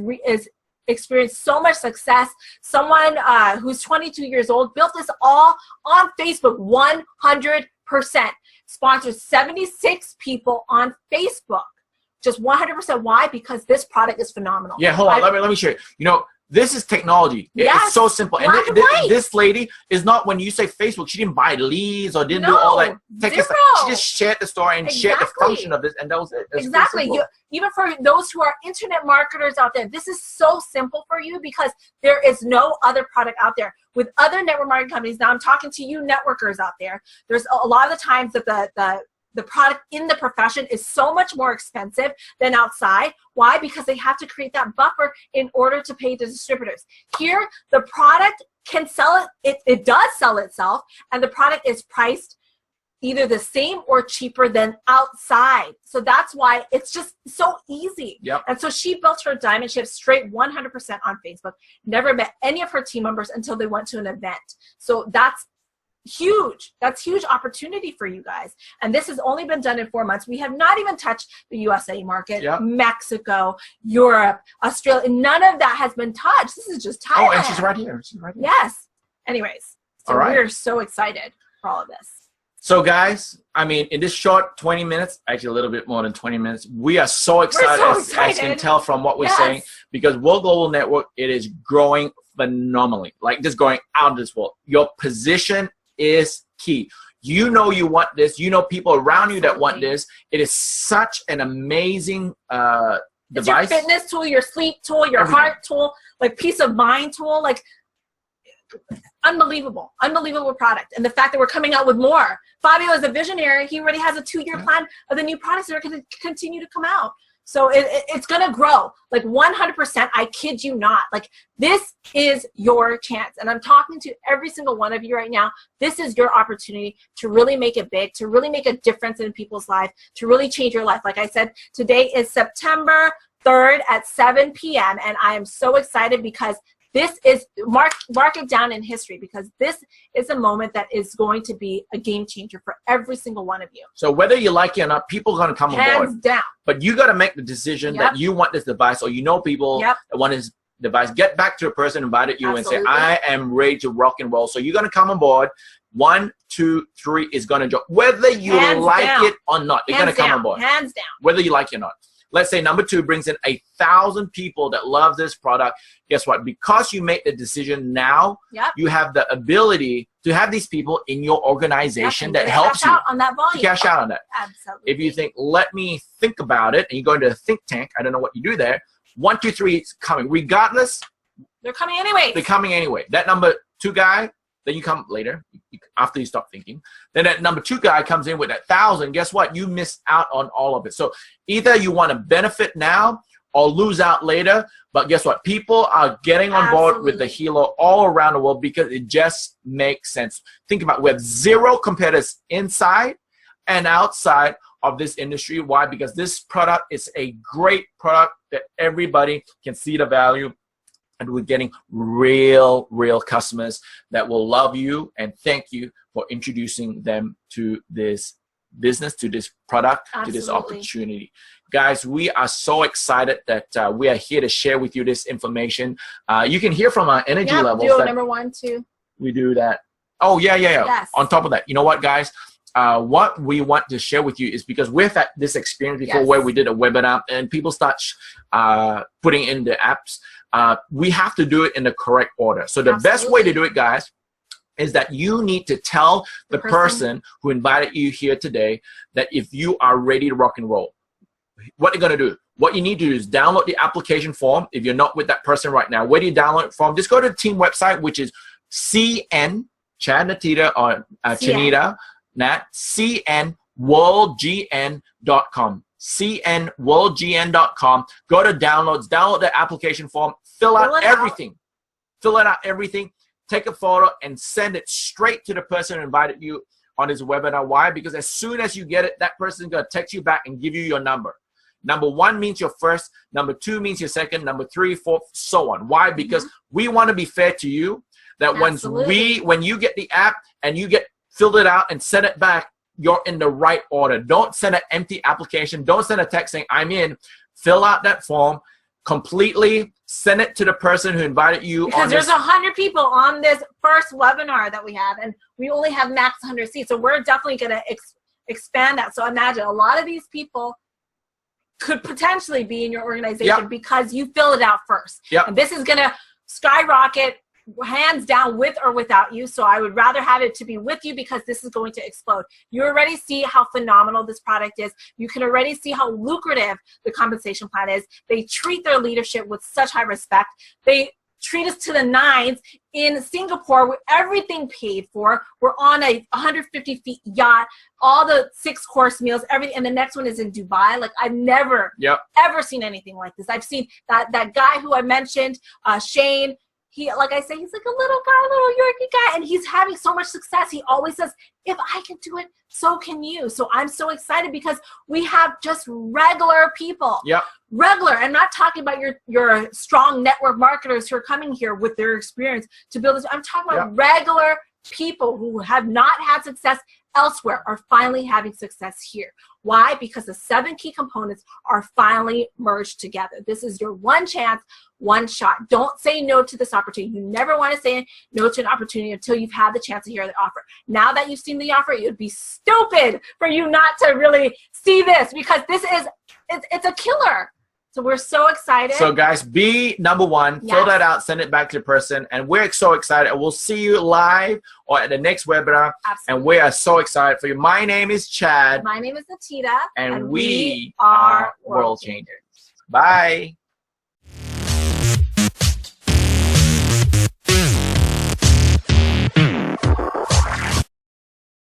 experienced so much success. Someone who's 22 years old built this all on Facebook, 100%. Sponsored 76 people on Facebook. Just 100%. Why? Because this product is phenomenal. Yeah, hold on. Let me show you. You know, this is technology. It's so simple. And this lady is not, when you say Facebook, she didn't buy leads or didn't do all that tech stuff. She just shared the story and shared the function of this, and that was it. Exactly. Even for those who are internet marketers out there, this is so simple for you because there is no other product out there. With other network marketing companies, now I'm talking to you networkers out there, there's a lot of the times that the product in the profession is so much more expensive than outside. Why? Because they have to create that buffer in order to pay the distributors. Here, the product can sell it does sell itself, and the product is priced either the same or cheaper than outside. So that's why it's just so easy. And so she built her diamond ship straight 100% on Facebook, never met any of her team members until they went to an event. So that's huge. That's huge opportunity for you guys. And this has only been done in 4 months. We have not even touched the USA market, Mexico, Europe, Australia. None of that has been touched. This is just Thailand. Oh, and she's right here. Yes. Anyways, so we're so excited for all of this. So guys, I mean, in this short 20 minutes, actually a little bit more than 20 minutes, we are so excited, as you can tell from what we're saying, because World Global Network, it is growing phenomenally, like just going out of this world. Your position is key. You know you want this. You know people around you that want this. It is such an amazing device. It's your fitness tool, your sleep tool, your heart tool, like peace of mind tool, like unbelievable product. And the fact that we're coming out with more. Fabio is a visionary. He already has a 2-year plan of the new products that are going to continue to come out. So it's going to grow like 100%. I kid you not. Like this is your chance. And I'm talking to every single one of you right now. This is your opportunity to really make it big, to really make a difference in people's lives, to really change your life. Like I said, today is September 3rd at 7 p.m. And I am so excited because this is, mark it down in history, because this is a moment that is going to be a game changer for every single one of you. So whether you like it or not, people are going to come on board. Hands down. But you got to make the decision that you want this device, or you know people that want this device. Get back to a person who invited you and say, I am ready to rock and roll. So you're going to come on board. 1, 2, 3 is going to jump. Whether you like it or not, they're going to come on board. Hands down. Whether you like it or not. Let's say number 2 brings in 1,000 people that love this product. Guess what? Because you make the decision now, you have the ability to have these people in your organization that helps you on that volume. To cash out on that. Absolutely. If you think, let me think about it, and you go into a think tank, I don't know what you do there. 1, 2, 3 is coming. Regardless, they're coming anyway. They're coming anyway. That number 2 guy, then you come later after you stop thinking. Then that number 2 guy comes in with that 1,000. Guess what? You missed out on all of it. So either you want to benefit now or lose out later. But guess what? People are getting on board with the Hilo all around the world because it just makes sense. Think about it. We have 0 competitors inside and outside of this industry. Why? Because this product is a great product that everybody can see the value. And we're getting real customers that will love you and thank you for introducing them to this business, to this product, to this opportunity. Guys, we are so excited that we are here to share with you this information. You can hear from our energy levels. Number 1, 2. We do that. Oh, yeah. Yes. On top of that, you know what, guys? What we want to share with you is because we've had this experience before where we did a webinar and people start putting in the apps. We have to do it in the correct order. So the best way to do it, guys, is that you need to tell the person who invited you here today that if you are ready to rock and roll, what they're going to do. What you need to do is download the application form. If you're not with that person right now, where do you download it from? Just go to the team website, which is CN, Chad, Natita, or Chanita, Nat, cnworldgn.com. cnworldgn.com. Go to downloads, download the application form, fill out everything. Fill it out everything. Take a photo and send it straight to the person who invited you on this webinar. Why? Because as soon as you get it, that person is going to text you back and give you your number. Number 1 means your first. Number 2 means your second. Number 3, 4, so on. Why? Because we want to be fair to you. That when you get the app and you get filled it out and send it back, you're in the right order. Don't send an empty application. Don't send a text saying, I'm in. Fill out that form completely. Send it to the person who invited you. Because there's 100 people on this first webinar that we have, and we only have max 100 seats. So we're definitely going to expand that. So imagine a lot of these people could potentially be in your organization because you fill it out first. And this is going to skyrocket hands down with or without you. So I would rather have it to be with you because this is going to explode. You already see how phenomenal this product is. You can already see how lucrative the compensation plan is. They treat their leadership with such high respect. They treat us to the nines in Singapore with everything paid for. We're on a 150 feet yacht, all the 6-course meals, everything. And the next one is in Dubai. Like I've never ever seen anything like this. I've seen that guy who I mentioned, Shane. He, like I say, he's like a little guy, little Yorkie guy, and he's having so much success. He always says, if I can do it, so can you. So I'm so excited because we have just regular people. Regular. I'm not talking about your strong network marketers who are coming here with their experience to build this. I'm talking about regular people who have not had success elsewhere are finally having success here. Why? Because the 7 key components are finally merged together. This is your one chance, one shot. Don't say no to this opportunity. You never want to say no to an opportunity until you've had the chance to hear the offer. Now that you've seen the offer, it would be stupid for you not to really see this because this is, it's a killer. So we're so excited. So guys, be number 1. Fill that out. Send it back to the person. And we're so excited. And we'll see you live or at the next webinar. And we are so excited for you. My name is Chad. My name is Natita. And we are World Changers. Bye.